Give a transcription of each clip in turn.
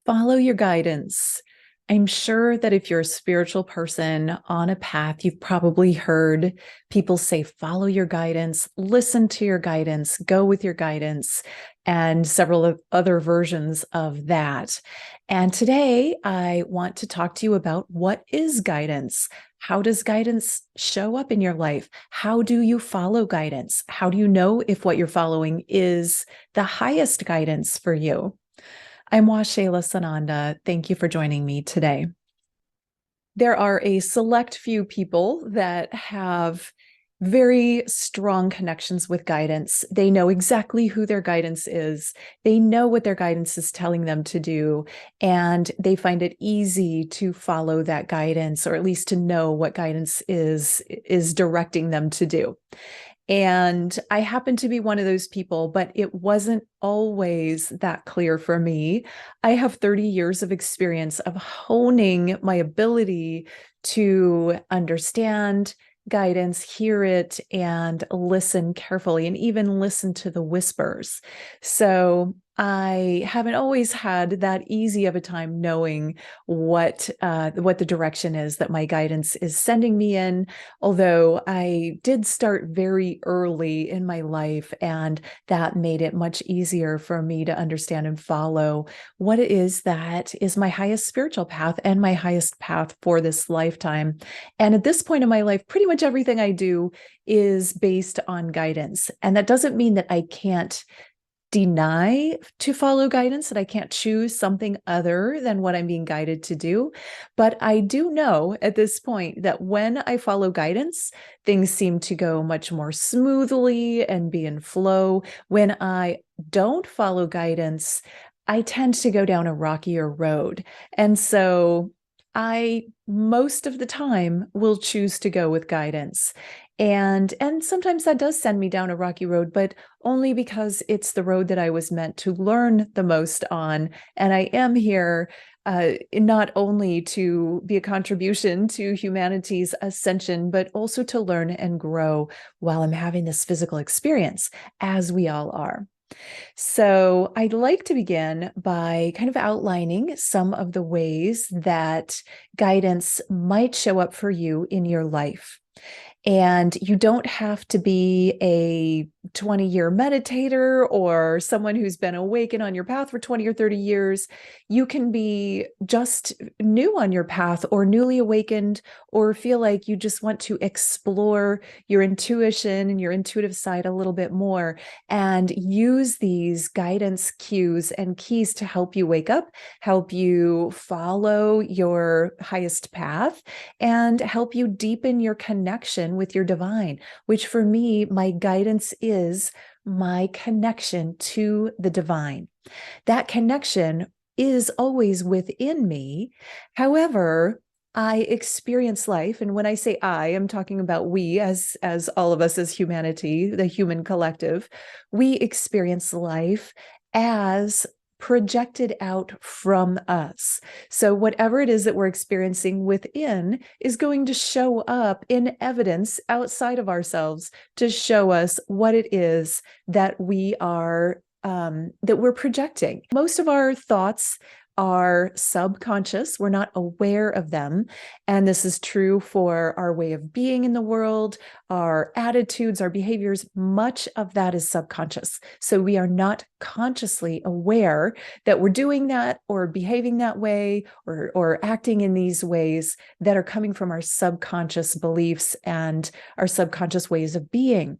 Follow your guidance. I'm sure that if you're a spiritual person on a path, you've probably heard people say, follow your guidance, listen to your guidance, go with your guidance, and several other versions of that. And today I want to talk to you about what is guidance? How does guidance show up in your life? How do you follow guidance? How do you know if what you're following is the highest guidance for you? I'm Waxéla Sananda. Thank you for joining me today. There are a select few people that have very strong connections with guidance. They know exactly who their guidance is. They know what their guidance is telling them to do, and they find it easy to follow that guidance, or at least to know what guidance is directing them to do. And I happen to be one of those people, but it wasn't always that clear for me. I have 30 years of experience of honing my ability to understand guidance, hear it, and listen carefully, and even listen to the whispers. So I haven't always had that easy of a time knowing what the direction is that my guidance is sending me in. Although I did start very early in my life, and that made it much easier for me to understand and follow what it is that is my highest spiritual path and my highest path for this lifetime. And at this point in my life, pretty much everything I do is based on guidance. And that doesn't mean that I can't deny to follow guidance, that I can't choose something other than what I'm being guided to do. But I do know at this point that when I follow guidance, things seem to go much more smoothly and be in flow. When I don't follow guidance, I tend to go down a rockier road. And so I most of the time will choose to go with guidance. And sometimes that does send me down a rocky road, but only because it's the road that I was meant to learn the most on. And I am here not only to be a contribution to humanity's ascension, but also to learn and grow while I'm having this physical experience, as we all are. So I'd like to begin by kind of outlining some of the ways that guidance might show up for you in your life. And you don't have to be a 20-year meditator or someone who's been awakened on your path for 20 or 30 years. You can be just new on your path or newly awakened, or feel like you just want to explore your intuition and your intuitive side a little bit more, and use these guidance cues and keys to help you wake up, help you follow your highest path, and help you deepen your connection with your divine, which for me, my guidance is my connection to the divine. That connection is always within me. However, I experience life, and when I say I, I'm talking about we, as all of us as humanity, the human collective. We experience life as projected out from us. So whatever it is that we're experiencing within is going to show up in evidence outside of ourselves to show us what it is that we are that we're projecting. Most of our thoughts are subconscious. We're not aware of them. And this is true for our way of being in the world, our attitudes, our behaviors. Much of that is subconscious. So we are not consciously aware that we're doing that or behaving that way, or acting in these ways that are coming from our subconscious beliefs and our subconscious ways of being.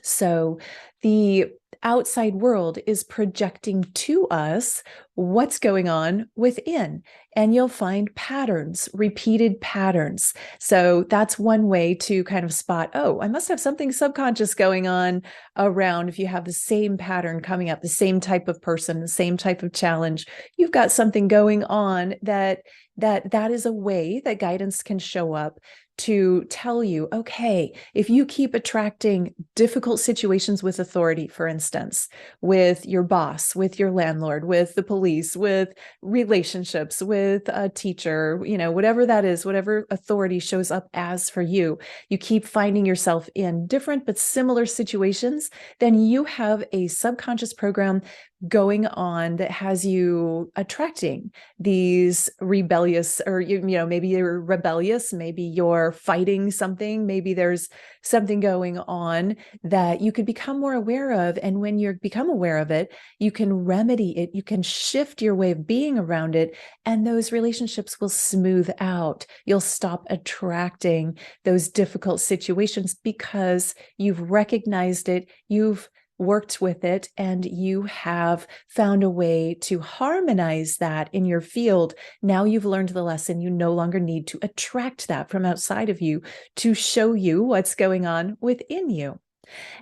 So the outside world is projecting to us what's going on within, and you'll find patterns, repeated patterns. So that's one way to kind of spot, oh, I must have something subconscious going on around. If you have the same pattern coming up, the same type of person, the same type of challenge, you've got something going on that is a way that guidance can show up to tell you, okay, if you keep attracting difficult situations with authority, for instance, with your boss, with your landlord, with the police, with relationships, with a teacher, whatever that is, whatever authority shows up as for you, you keep finding yourself in different but similar situations, then you have a subconscious program going on that has you attracting these rebellious, or maybe you're rebellious, maybe you're fighting something, maybe there's something going on that you could become more aware of. And when you become aware of it, you can remedy it, you can shift your way of being around it, and those relationships will smooth out. You'll stop attracting those difficult situations because you've recognized it, you've worked with it, and you have found a way to harmonize that in your field. Now you've learned the lesson. You no longer need to attract that from outside of you to show you what's going on within you.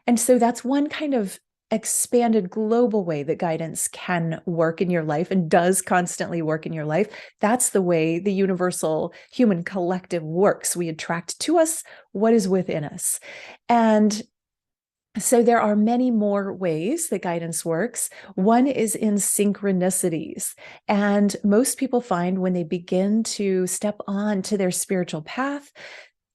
And so that's one kind of expanded global way that guidance can work in your life and does constantly work in your life. That's the way the universal human collective works. We attract to us what is within us. And so there are many more ways that guidance works. One is in synchronicities. And most people find when they begin to step on to their spiritual path,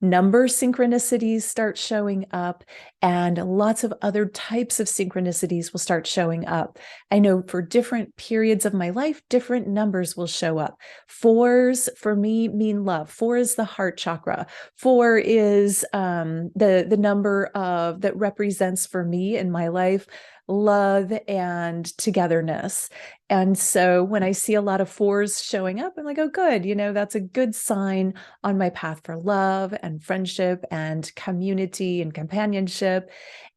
number synchronicities start showing up, and lots of other types of synchronicities will start showing up. I know for different periods of my life, different numbers will show up. Fours for me mean love. Four is the heart chakra. Four is the number of that represents for me in my life love and togetherness. And so when I see a lot of fours showing up, I'm like, oh, good, that's a good sign on my path for love and friendship and community and companionship.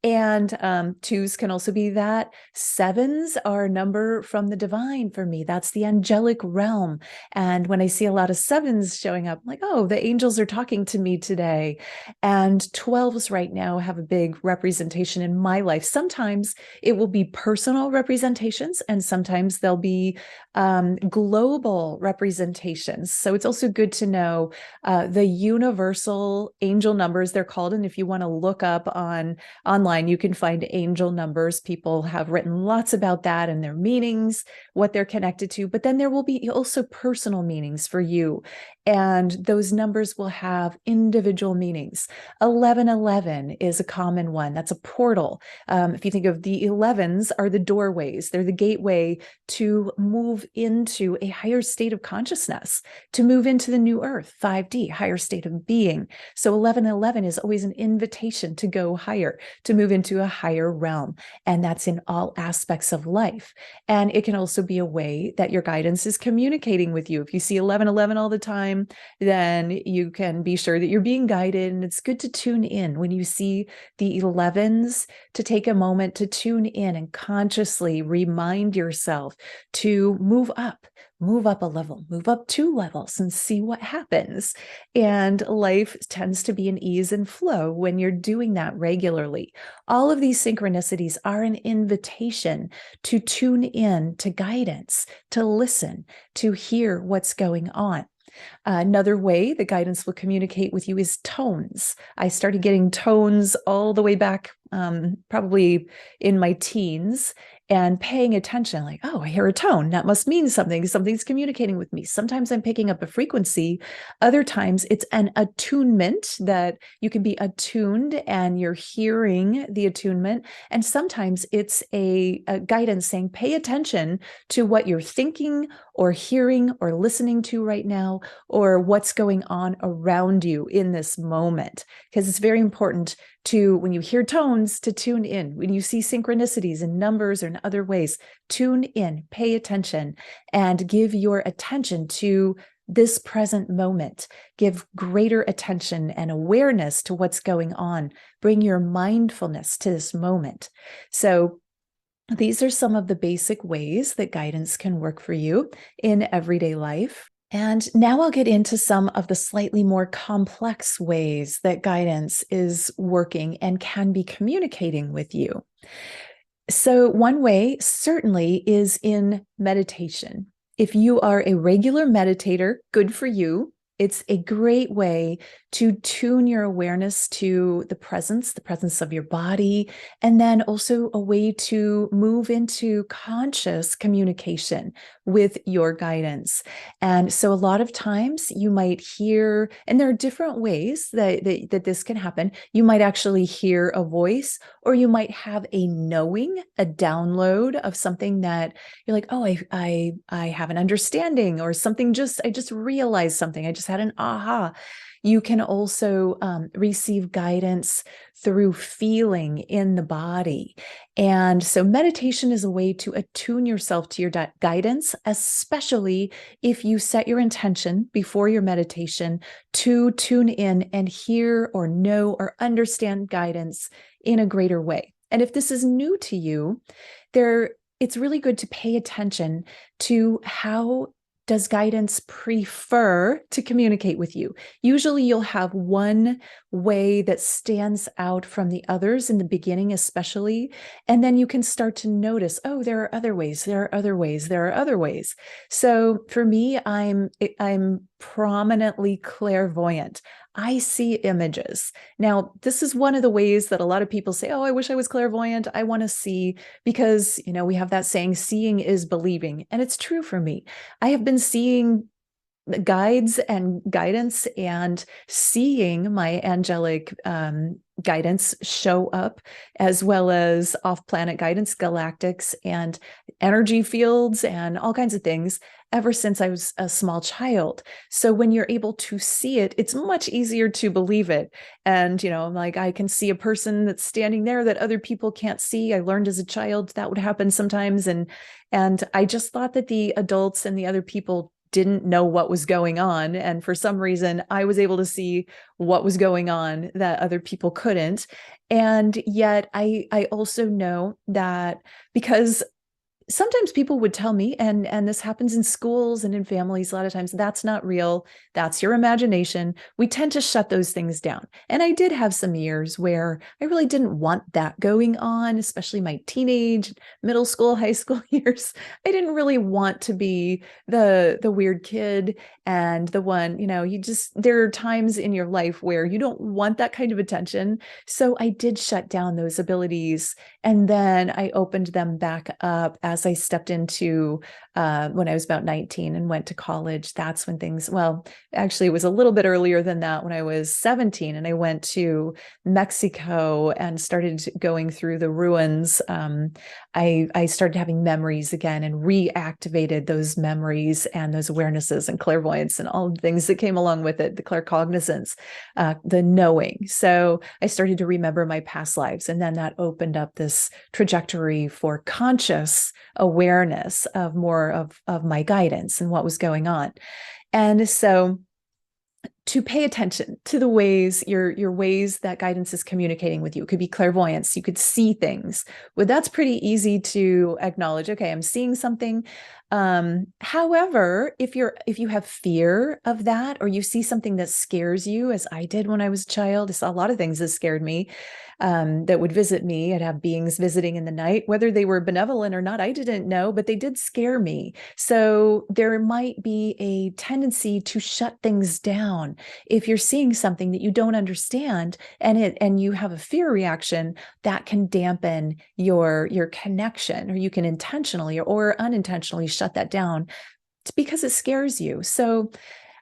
And twos can also be that. Sevens are a number from the divine for me. That's the angelic realm. And when I see a lot of sevens showing up, I'm like, oh, the angels are talking to me today. And 12s right now have a big representation in my life. Sometimes it will be personal representations, and sometimes there'll be global representations. So it's also good to know the universal angel numbers, they're called. And if you want to look up online, you can find angel numbers. People have written lots about that and their meanings, what they're connected to. But then there will be also personal meanings for you. And those numbers will have individual meanings. 1111 is a common one. That's a portal. If you think of the 11s are the doorways, they're the gateway to move into a higher state of consciousness, to move into the new earth, 5D, higher state of being. So 1111 is always an invitation to go higher, to move into a higher realm. And that's in all aspects of life. And it can also be a way that your guidance is communicating with you. If you see 1111 all the time, then you can be sure that you're being guided. And it's good to tune in when you see the 11s, to take a moment to tune in and consciously remind yourself to move up a level, move up 2 levels, and see what happens. And life tends to be an ease and flow when you're doing that regularly. All of these synchronicities are an invitation to tune in to guidance, to listen, to hear what's going on. Another way the guidance will communicate with you is tones. I started getting tones all the way back, probably in my teens, and paying attention, like, oh, I hear a tone. That must mean something. Something's communicating with me. Sometimes I'm picking up a frequency. Other times it's an attunement, that you can be attuned and you're hearing the attunement. And sometimes it's a guidance saying, pay attention to what you're thinking or hearing or listening to right now, or what's going on around you in this moment. Because it's very important to, when you hear tones, to tune in. When you see synchronicities in numbers or in other ways, tune in, pay attention, and give your attention to this present moment. Give greater attention and awareness to what's going on. Bring your mindfulness to this moment. So these are some of the basic ways that guidance can work for you in everyday life. And now I'll get into some of the slightly more complex ways that guidance is working and can be communicating with you. So one way certainly is in meditation. If you are a regular meditator, good for you. It's a great way to tune your awareness to the presence of your body, and then also a way to move into conscious communication with your guidance. And so a lot of times you might hear, and there are different ways that this can happen. You might actually hear a voice, or you might have a knowing, a download of something that you're like, oh, I have an understanding, or something, I just realized something. I just had an aha. You can also receive guidance through feeling in the body. And so meditation is a way to attune yourself to your guidance, especially if you set your intention before your meditation to tune in and hear or know or understand guidance in a greater way. And if this is new to you, it's really good to pay attention to how does guidance prefer to communicate with you. Usually you'll have one way that stands out from the others in the beginning, especially, and then you can start to notice, oh, there are other ways, there are other ways, there are other ways. So for me, I'm prominently clairvoyant. I see images. Now, this is one of the ways that a lot of people say, oh, I wish I was clairvoyant. I want to see, because, we have that saying, seeing is believing. And it's true for me. I have been seeing guides and guidance and seeing my angelic guidance show up, as well as off-planet guidance, galactics, and energy fields, and all kinds of things ever since I was a small child. So when you're able to see it, it's much easier to believe it. And, like, I can see a person that's standing there that other people can't see. I learned as a child that would happen sometimes. And I just thought that the adults and the other people didn't know what was going on. And for some reason, I was able to see what was going on that other people couldn't. And yet I also know that, because sometimes people would tell me, and this happens in schools and in families a lot of times, that's not real, that's your imagination. We tend to shut those things down. And I did have some years where I really didn't want that going on, especially my teenage, middle school, high school years. I didn't really want to be the weird kid and the one, there are times in your life where you don't want that kind of attention. So I did shut down those abilities, and then I opened them back up as I stepped into when I was about 19 and went to college. That's when actually it was a little bit earlier than that, when I was 17, and I went to Mexico and started going through the ruins. I started having memories again and reactivated those memories and those awarenesses and clairvoyance and all the things that came along with it, the claircognizance, the knowing. So I started to remember my past lives, and then that opened up this trajectory for conscious awareness of more of my guidance and what was going on. And so to pay attention to the ways, your ways that guidance is communicating with you. It could be clairvoyance. You could see things. Well, that's pretty easy to acknowledge. Okay, I'm seeing something. However, if you have fear of that, or you see something that scares you, as I did when I was a child, I saw a lot of things that scared me, that would visit me. I'd have beings visiting in the night, whether they were benevolent or not, I didn't know, but they did scare me. So there might be a tendency to shut things down. If you're seeing something that you don't understand, and you have a fear reaction, that can dampen your connection, or you can intentionally or unintentionally shut that down. It's because it scares you. So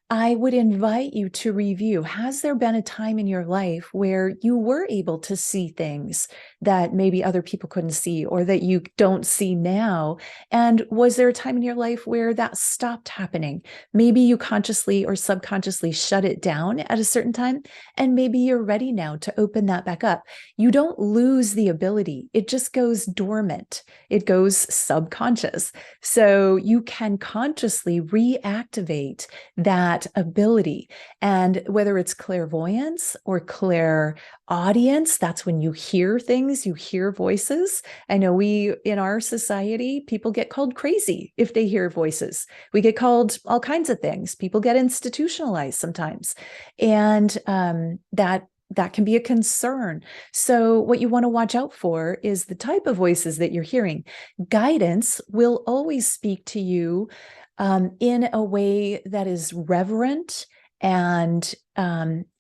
I would invite you to review, has there been a time in your life where you were able to see things that maybe other people couldn't see, or that you don't see now? And was there a time in your life where that stopped happening? Maybe you consciously or subconsciously shut it down at a certain time, and maybe you're ready now to open that back up. You don't lose the ability. It just goes dormant. It goes subconscious. So you can consciously reactivate that ability. And whether it's clairvoyance or clairaudience, that's when you hear things, you hear voices. I know in our society, people get called crazy if they hear voices. We get called all kinds of things. People get institutionalized sometimes. And that can be a concern. So what you want to watch out for is the type of voices that you're hearing. Guidance will always speak to you in a way that is reverent and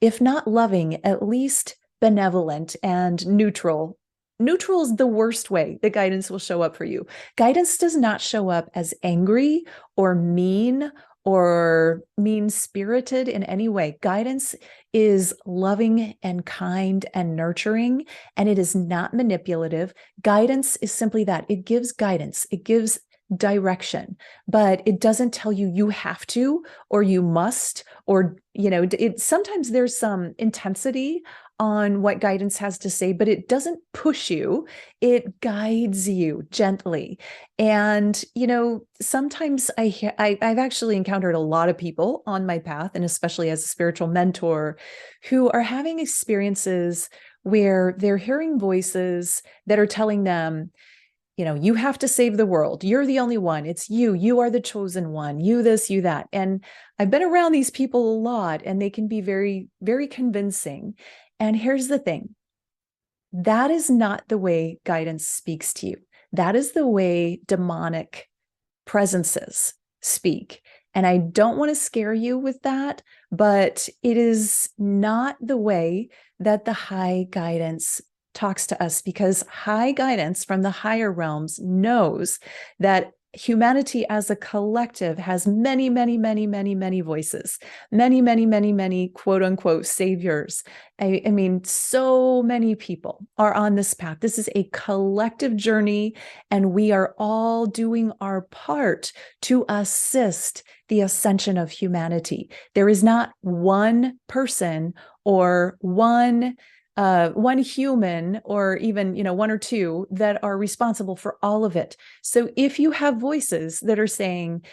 if not loving, at least benevolent and neutral. Neutral is the worst way that guidance will show up for you. Guidance does not show up as angry or mean-spirited in any way. Guidance is loving and kind and nurturing, and it is not manipulative. Guidance is simply that. It gives guidance. It gives direction, but it doesn't tell you you have to, or you must, or, sometimes there's some intensity on what guidance has to say, but it doesn't push you. It guides you gently. And, sometimes I've actually encountered a lot of people on my path, and especially as a spiritual mentor, who are having experiences where they're hearing voices that are telling them, you have to save the world. You're the only one. It's you. You are the chosen one. You this, you that. And I've been around these people a lot, and they can be very, very convincing. And here's the thing. That is not the way guidance speaks to you. That is the way demonic presences speak. And I don't want to scare you with that, but it is not the way that the high guidance talks to us, because high guidance from the higher realms knows that humanity as a collective has many, many, many, many, many voices, many, many, many, many quote unquote saviors. I mean, so many people are on this path. This is a collective journey, and we are all doing our part to assist the ascension of humanity. There is not one person or one human, or even, one or two, that are responsible for all of it. So if you have voices that are saying,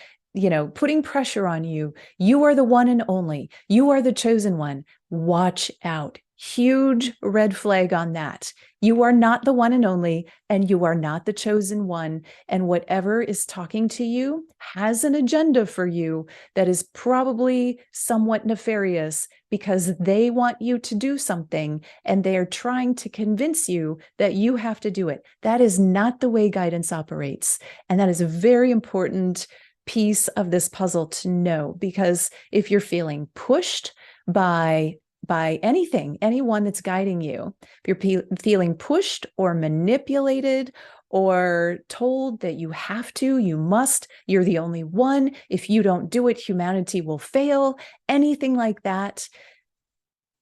putting pressure on you, you are the one and only, you are the chosen one, watch out. Huge red flag on that. You are not the one and only, and you are not the chosen one. And whatever is talking to you has an agenda for you that is probably somewhat nefarious, because they want you to do something, and they are trying to convince you that you have to do it. That is not the way guidance operates. And that is a very important piece of this puzzle to know, because if you're feeling pushed by anyone that's guiding you, if you're feeling pushed or manipulated or told that you have to, you must, you're the only one, if you don't do it, humanity will fail, anything like that,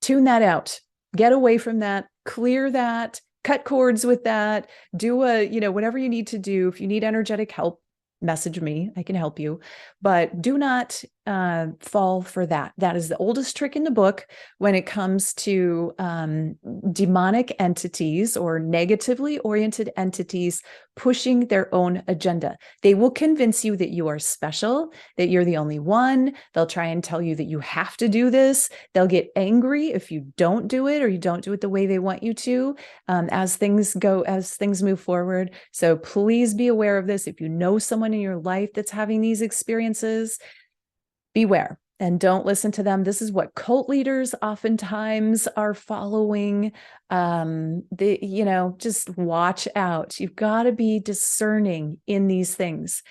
tune that out, get away from that, clear that, cut cords with that, do whatever you need to do. If you need energetic help, message me, I can help you, but do not fall for that. That is the oldest trick in the book when it comes to demonic entities or negatively oriented entities pushing their own agenda. They will convince you that you are special, that you're the only one. They'll try and tell you that you have to do this. They'll get angry if you don't do it, or you don't do it the way they want you to, as things move forward. So please be aware of this. If you know someone in your life that's having these experiences, beware and don't listen to them. This is what cult leaders oftentimes are following. Just watch out. You've got to be discerning in these things.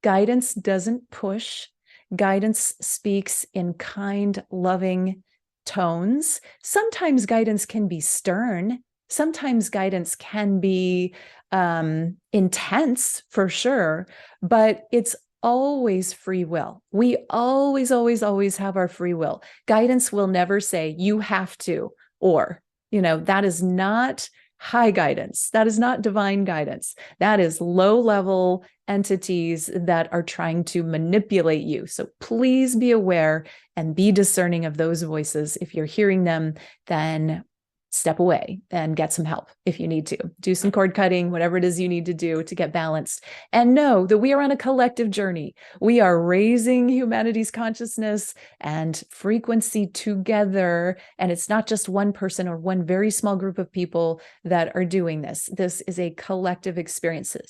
Guidance doesn't push. Guidance speaks in kind, loving tones. Sometimes guidance can be stern. Sometimes guidance can be intense, for sure, but it's always free will. We always, always, always have our free will. Guidance will never say you have to, or, that is not high guidance. That is not divine guidance. That is low-level entities that are trying to manipulate you. So please be aware and be discerning of those voices. If you're hearing them, then step away and get some help if you need to. Do some cord cutting, whatever it is you need to do to get balanced. And know that we are on a collective journey. We are raising humanity's consciousness and frequency together. And it's not just one person or one very small group of people that are doing this. This is a collective experience.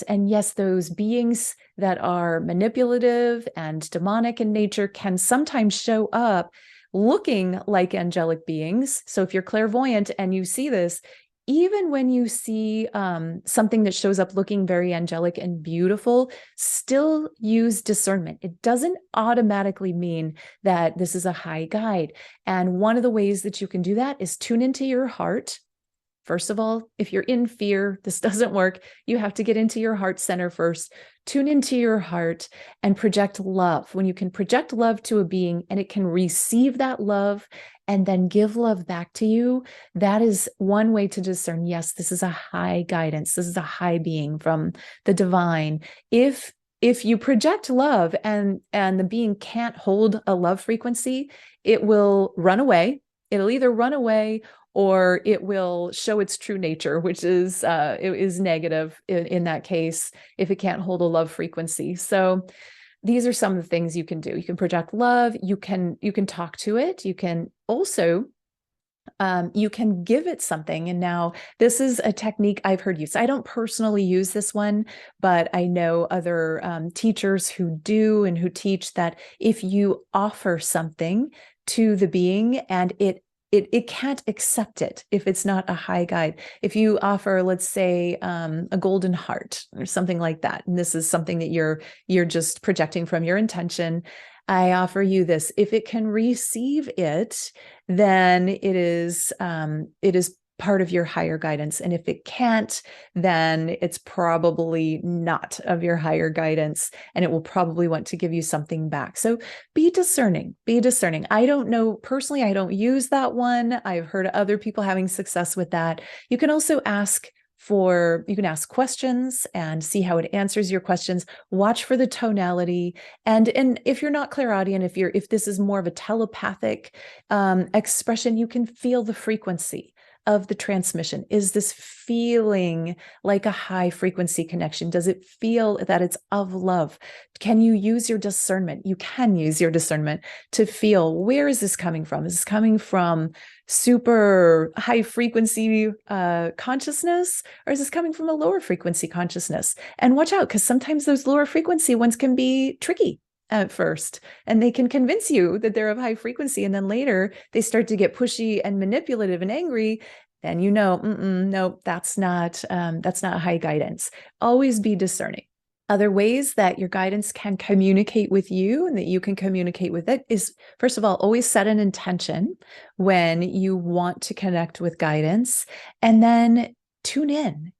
And yes, those beings that are manipulative and demonic in nature can sometimes show up looking like angelic beings. So if you're clairvoyant and you see this, even when you see something that shows up looking very angelic and beautiful, still use discernment. It doesn't automatically mean that this is a high guide. And one of the ways that you can do that is tune into your heart. First of all, if you're in fear, this doesn't work. You have to get into your heart center first. Tune into your heart and project love. When you can project love to a being and it can receive that love and then give love back to you, that is one way to discern, yes, this is a high guidance. This is a high being from the divine. If you project love and the being can't hold a love frequency, it will run away. It'll either run away or it will show its true nature, which is it is negative in that case if it can't hold a love frequency. So these are some of the things you can do. You can project love. You can talk to it. You can also you can give it something. And now this is a technique I've heard used. I don't personally use this one, but I know other teachers who do and who teach that if you offer something to the being and it can't accept it if it's not a high guide. If you offer, let's say, a golden heart or something like that, and this is something that you're just projecting from your intention, I offer you this. If it can receive it, then it is part of your higher guidance. And if it can't, then it's probably not of your higher guidance, and it will probably want to give you something back. So be discerning, be discerning. I don't know, personally, I don't use that one. I've heard other people having success with that. You can also ask questions and see how it answers your questions. Watch for the tonality. And if you're not clairaudient, if this is more of a telepathic expression, you can feel the frequency of the transmission. Is this feeling like a high frequency connection? Does it feel that it's of love? Can you use your discernment? You can use your discernment to feel, where is this coming from? Is this coming from super high frequency consciousness, or is this coming from a lower frequency consciousness? And watch out, because sometimes those lower frequency ones can be tricky at first, and they can convince you that they're of high frequency, and then later they start to get pushy and manipulative and angry. Then you know, no, that's not high guidance. Always be discerning. Other ways that your guidance can communicate with you and that you can communicate with it is, first of all, always set an intention when you want to connect with guidance, and then tune in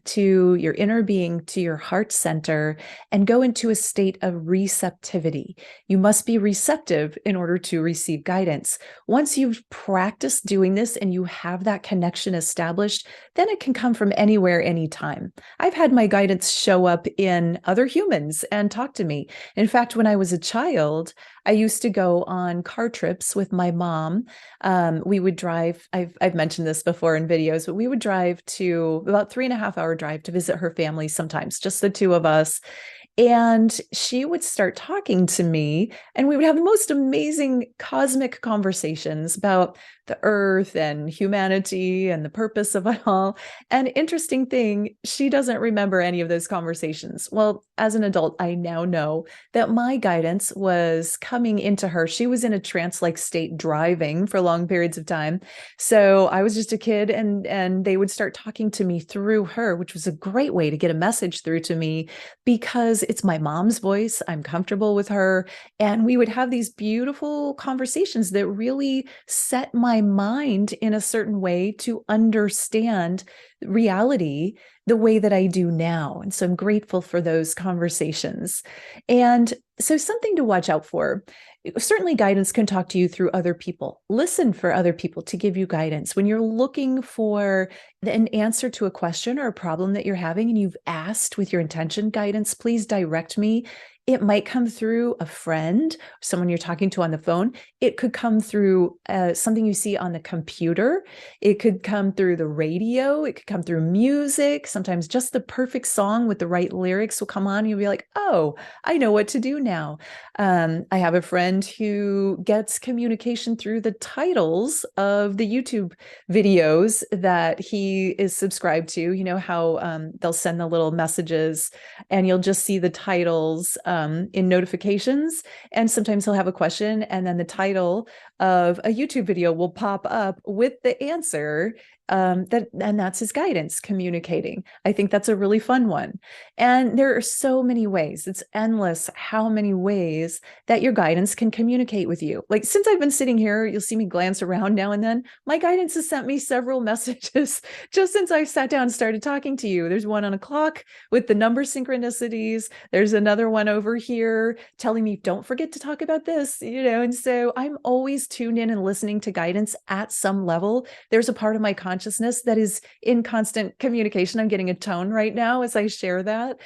to your inner being, to your heart center, and go into a state of receptivity. You must be receptive in order to receive guidance. Once you've practiced doing this and you have that connection established, then it can come from anywhere, anytime. I've had my guidance show up in other humans and talk to me. In fact, when I was a child, I used to go on car trips with my mom. We would drive, I've mentioned this before in videos, but we would drive to about 3.5 hour drive to visit her family sometimes, just the two of us. And she would start talking to me, and we would have the most amazing cosmic conversations about the earth and humanity and the purpose of it all. And interesting thing, she doesn't remember any of those conversations. Well, as an adult, I now know that my guidance was coming into her. She was in a trance-like state driving for long periods of time. So I was just a kid, and they would start talking to me through her, which was a great way to get a message through to me, because it's my mom's voice. I'm comfortable with her. And we would have these beautiful conversations that really set my mind in a certain way to understand reality the way that I do now. And so I'm grateful for those conversations. And so something to watch out for. Certainly guidance can talk to you through other people. Listen for other people to give you guidance. When you're looking for an answer to a question or a problem that you're having and you've asked with your intention, guidance, please direct me. It might come through a friend, someone you're talking to on the phone. It could come through something you see on the computer. It could come through the radio. It could come through music. Sometimes just the perfect song with the right lyrics will come on and you'll be like, oh, I know what to do now. I have a friend who gets communication through the titles of the YouTube videos that he is subscribed to. You know how they'll send the little messages and you'll just see the titles in notifications. And sometimes he'll have a question, and then the title of a YouTube video will pop up with the answer and that's his guidance communicating. I think that's a really fun one. And there are so many ways. It's endless how many ways that your guidance can communicate with you. Like since I've been sitting here, you'll see me glance around now and then. My guidance has sent me several messages just since I sat down and started talking to you. There's one on a clock with the number synchronicities. There's another one over here telling me, don't forget to talk about this, and so I'm always tuned in and listening to guidance at some level. There's a part of my consciousness that is in constant communication. I'm getting a tone right now as I share that.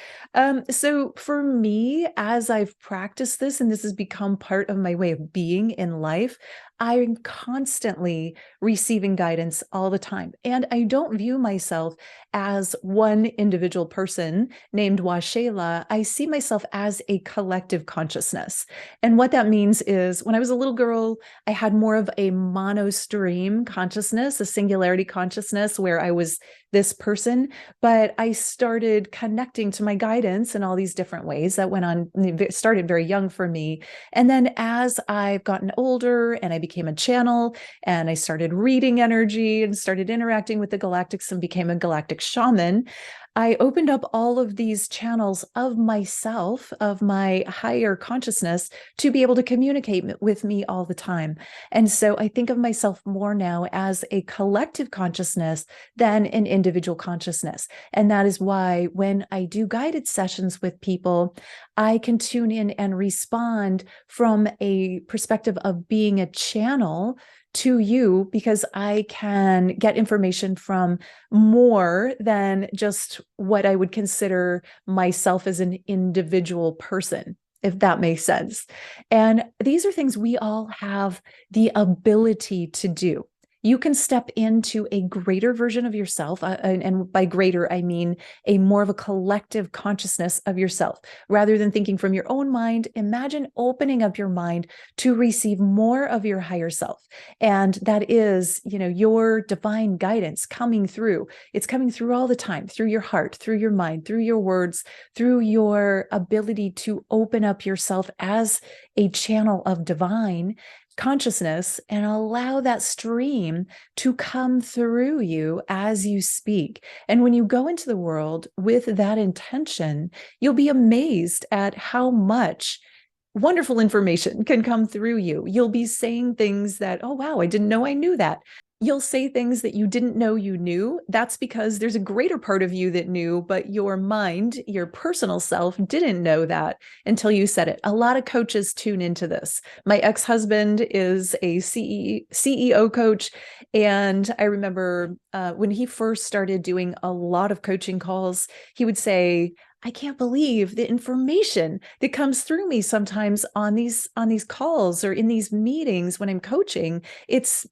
So for me, as I've practiced this, and this has become part of my way of being in life, I'm constantly receiving guidance all the time. And I don't view myself as one individual person named Waxéla. I see myself as a collective consciousness. And what that means is when I was a little girl, I had more of a monostream consciousness, a singularity consciousness where I was this person, but I started connecting to my guidance in all these different ways that went on, started very young for me. And then as I've gotten older and I became a channel and I started reading energy and started interacting with the galactics and became a galactic shaman, I opened up all of these channels of myself, of my higher consciousness, to be able to communicate with me all the time. And so I think of myself more now as a collective consciousness than an individual consciousness. And that is why when I do guided sessions with people, I can tune in and respond from a perspective of being a channel to you, because I can get information from more than just what I would consider myself as an individual person, if that makes sense. And these are things we all have the ability to do. You can step into a greater version of yourself. And by greater, I mean a more of a collective consciousness of yourself. Rather than thinking from your own mind, imagine opening up your mind to receive more of your higher self. And that is, your divine guidance coming through. It's coming through all the time, through your heart, through your mind, through your words, through your ability to open up yourself as a channel of divine consciousness and allow that stream to come through you as you speak. And when you go into the world with that intention, you'll be amazed at how much wonderful information can come through you. You'll be saying things that, oh, wow, I didn't know I knew that. You'll say things that you didn't know you knew. That's because there's a greater part of you that knew, but your mind, your personal self, didn't know that until you said it. A lot of coaches tune into this. My ex-husband is a CEO coach. And I remember when he first started doing a lot of coaching calls, he would say, I can't believe the information that comes through me sometimes on these calls or in these meetings when I'm coaching. It's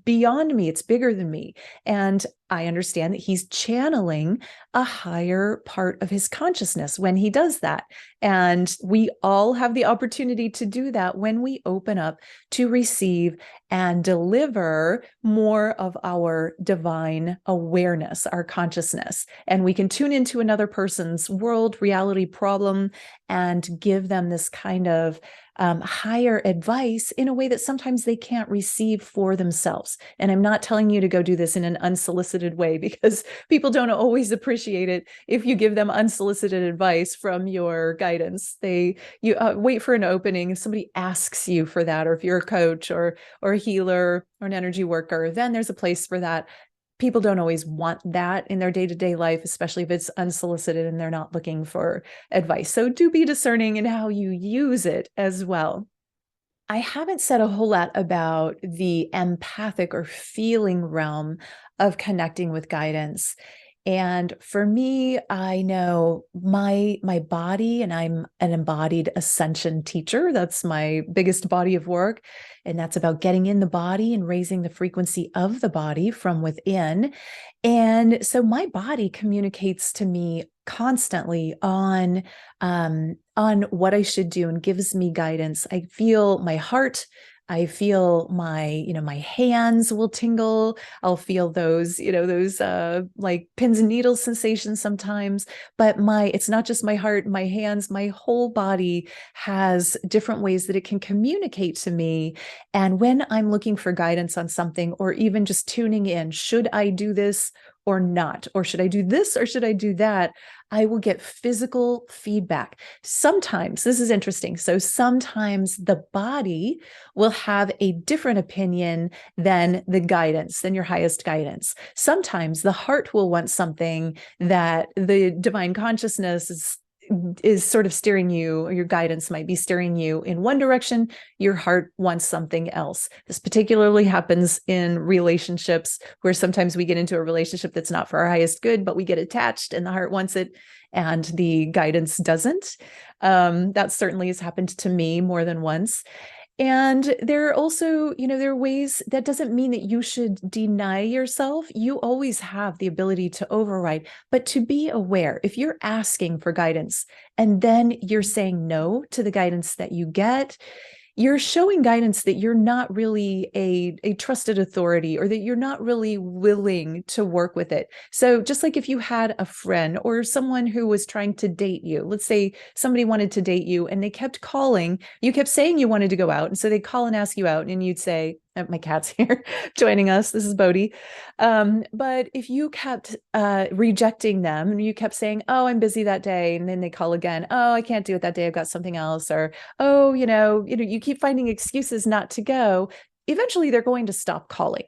beyond me. It's bigger than me. And I understand that he's channeling a higher part of his consciousness when he does that. And we all have the opportunity to do that when we open up to receive and deliver more of our divine awareness, our consciousness. And we can tune into another person's world, reality, problem, and give them this kind of higher advice in a way that sometimes they can't receive for themselves. And I'm not telling you to go do this in an unsolicited way, because people don't always appreciate it if you give them unsolicited advice from your guidance. You wait for an opening. If somebody asks you for that, or if you're a coach or a healer or an energy worker, then there's a place for that. People don't always want that in their day-to-day life, especially if it's unsolicited and they're not looking for advice. So do be discerning in how you use it as well. I haven't said a whole lot about the empathic or feeling realm of connecting with guidance. And for me, I know my body, and I'm an embodied ascension teacher. That's my biggest body of work. And that's about getting in the body and raising the frequency of the body from within. And so my body communicates to me constantly on what I should do and gives me guidance. I feel my heart I feel my hands will tingle. I'll feel those, like pins and needles sensations sometimes. But it's not just my heart, my hands, my whole body has different ways that it can communicate to me. And when I'm looking for guidance on something, or even just tuning in, should I do this or not? Or should I do this or should I do that? I will get physical feedback. Sometimes, this is interesting. So sometimes the body will have a different opinion than the guidance, than your highest guidance. Sometimes the heart will want something that the divine consciousness is sort of steering you, or your guidance might be steering you in one direction. Your heart wants something else. This particularly happens in relationships, where sometimes we get into a relationship that's not for our highest good, but we get attached and the heart wants it and the guidance doesn't. That certainly has happened to me more than once. And there are also, there are ways. That doesn't mean that you should deny yourself. You always have the ability to override, but to be aware, if you're asking for guidance and then you're saying no to the guidance that you get, you're showing guidance that you're not really a trusted authority, or that you're not really willing to work with it. So just like if you had a friend or someone who was trying to date you, let's say somebody wanted to date you and they kept calling, you kept saying you wanted to go out. And so they'd call and ask you out, and you'd say, my cat's here joining us. This is Bodhi. But if you kept rejecting them, and you kept saying, oh, I'm busy that day, and then they call again, oh, I can't do it that day, I've got something else, or oh, you keep finding excuses not to go, eventually they're going to stop calling.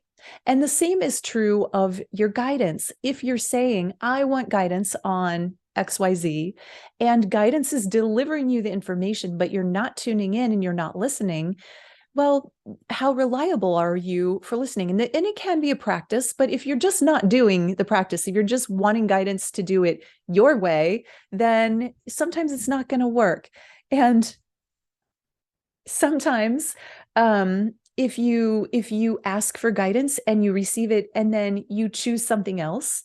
And the same is true of your guidance. If you're saying, I want guidance on XYZ, and guidance is delivering you the information, but you're not tuning in and you're not listening, well, how reliable are you for listening? And it can be a practice, but if you're just not doing the practice, if you're just wanting guidance to do it your way, then sometimes it's not going to work. And sometimes, if you ask for guidance and you receive it and then you choose something else,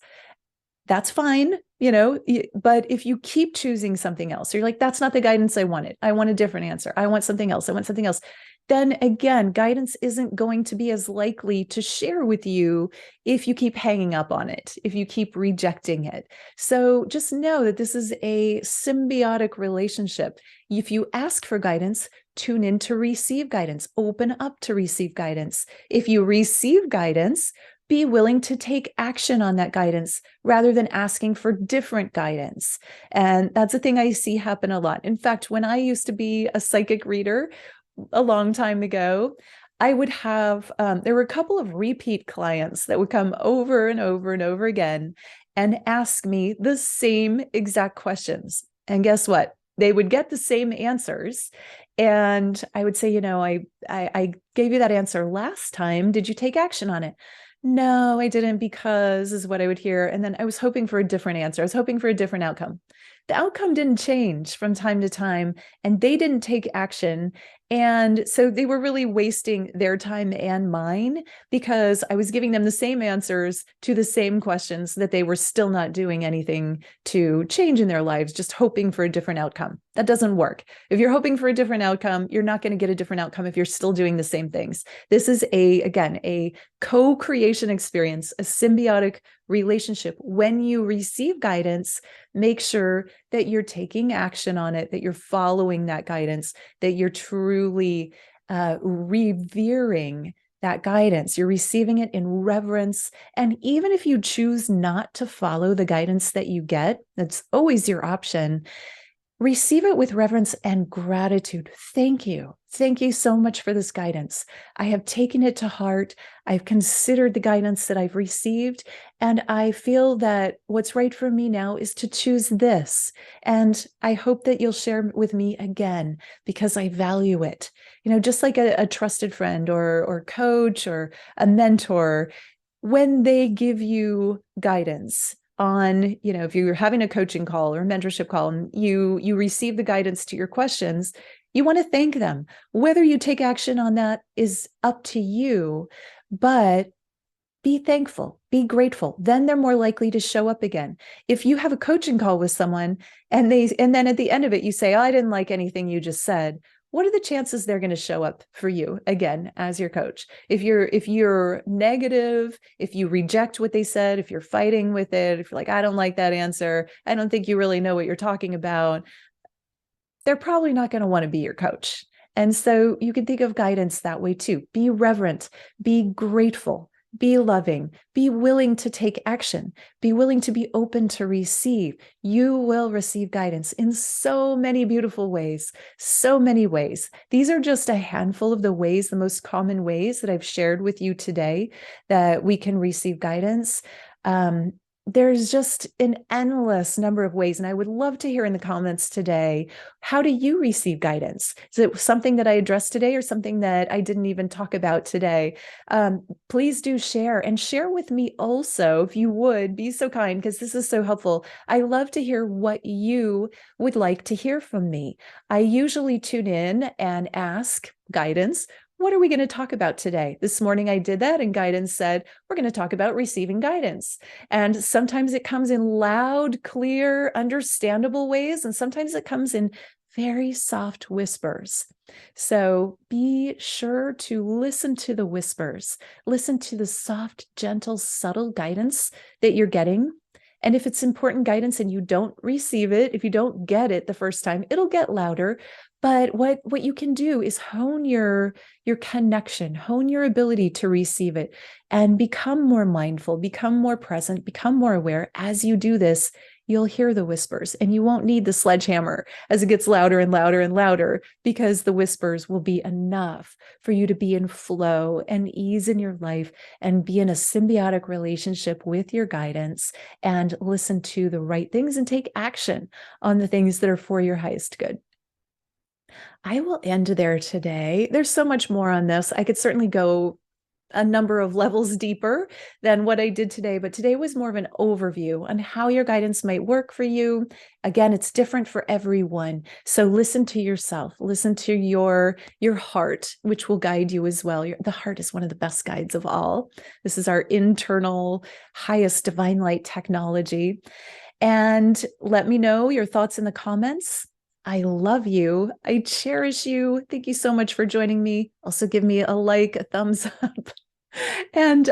that's fine, but if you keep choosing something else, you're like, that's not the guidance I wanted. I want a different answer. I want something else. I want something else. Then again, guidance isn't going to be as likely to share with you if you keep hanging up on it, if you keep rejecting it. So just know that this is a symbiotic relationship. If you ask for guidance, tune in to receive guidance, open up to receive guidance. If you receive guidance, be willing to take action on that guidance rather than asking for different guidance. And that's a thing I see happen a lot. In fact, when I used to be a psychic reader a long time ago, I would have, there were a couple of repeat clients that would come over and over and over again and ask me the same exact questions. And guess what? They would get the same answers. And I would say, I gave you that answer last time. Did you take action on it? No, I didn't, because is what I would hear. And then I was hoping for a different answer. I was hoping for a different outcome. The outcome didn't change from time to time, and they didn't take action. And so they were really wasting their time and mine, because I was giving them the same answers to the same questions that they were still not doing anything to change in their lives, just hoping for a different outcome. That doesn't work. If you're hoping for a different outcome, you're not going to get a different outcome if you're still doing the same things. This is again, a co-creation experience, a symbiotic relationship. When you receive guidance, make sure that you're taking action on it, that you're following that guidance, that you're truly revering that guidance. You're receiving it in reverence. And even if you choose not to follow the guidance that you get, that's always your option. Receive it with reverence and gratitude. Thank you. Thank you so much for this guidance. I have taken it to heart. I've considered the guidance that I've received, and I feel that what's right for me now is to choose this. And I hope that you'll share with me again, because I value it. Just like a trusted friend or coach or a mentor, when they give you guidance on, if you're having a coaching call or a mentorship call and you receive the guidance to your questions, you want to thank them. Whether you take action on that is up to you, but be thankful, be grateful. Then they're more likely to show up again. If you have a coaching call with someone and then at the end of it, you say, oh, I didn't like anything you just said. what are the chances they're going to show up for you again as your coach? If you're negative, if you reject what they said, if you're fighting with it, if you're like, I don't like that answer, I don't think you really know what you're talking about, they're probably not going to want to be your coach. And so you can think of guidance that way too. Be reverent, be grateful, be loving, be willing to take action, be willing to be open to receive. You will receive guidance in so many beautiful ways, so many ways. These are just a handful of the ways, the most common ways that I've shared with you today that we can receive guidance. There's just an endless number of ways. And I would love to hear in the comments today, how do you receive guidance? Is it something that I addressed today or something that I didn't even talk about today? Please do share, and share with me also, if you would be so kind, because this is so helpful. I love to hear what you would like to hear from me. I usually tune in and ask guidance, what are we going to talk about today? This morning I did that, and guidance said, we're going to talk about receiving guidance. And sometimes it comes in loud, clear, understandable ways, and sometimes it comes in very soft whispers. So be sure to listen to the whispers, listen to the soft, gentle, subtle guidance that you're getting. And if it's important guidance and you don't receive it, if you don't get it the first time, it'll get louder. But what you can do is hone your connection, hone your ability to receive it, and become more mindful, become more present, become more aware. As you do this, you'll hear the whispers, and you won't need the sledgehammer as it gets louder and louder and louder, because the whispers will be enough for you to be in flow and ease in your life and be in a symbiotic relationship with your guidance and listen to the right things and take action on the things that are for your highest good. I will end there today. There's so much more on this. I could certainly go a number of levels deeper than what I did today, but today was more of an overview on how your guidance might work for you. Again, it's different for everyone. So listen to yourself, listen to your heart, which will guide you as well. The heart is one of the best guides of all. This is our internal, highest divine light technology. And let me know your thoughts in the comments. I love you. I cherish you. Thank you so much for joining me. Also give me a like, a thumbs up, and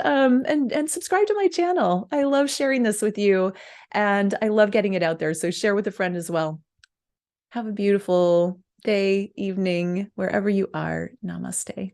subscribe to my channel. I love sharing this with you, and I love getting it out there. So share with a friend as well. Have a beautiful day, evening, wherever you are. Namaste.